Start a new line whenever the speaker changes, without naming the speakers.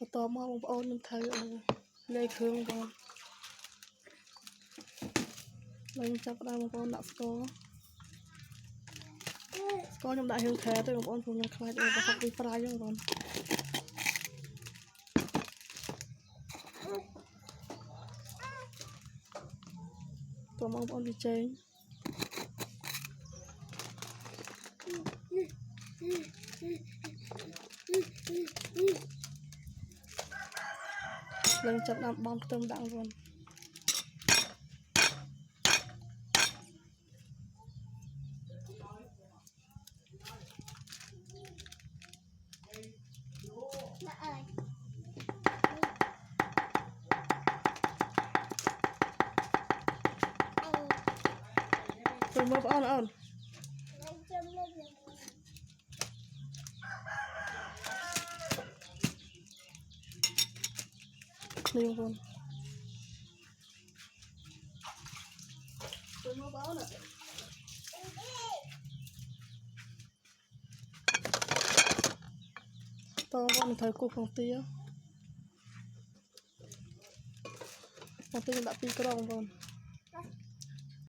tò mò bông ôn mình thấy lê khương bông mình chắp ra bông ôn đặt có trong đại hương thế tôi bông ôn cùng nhau khai để học đi fry cho bông tò mò bông ôn đi chơi lần chắp làm bông tôm đặng luôn tôi mới ôn nhiều luôn tôi mới báo nè to con thời cô phòng tía đã pi cái đồng luôn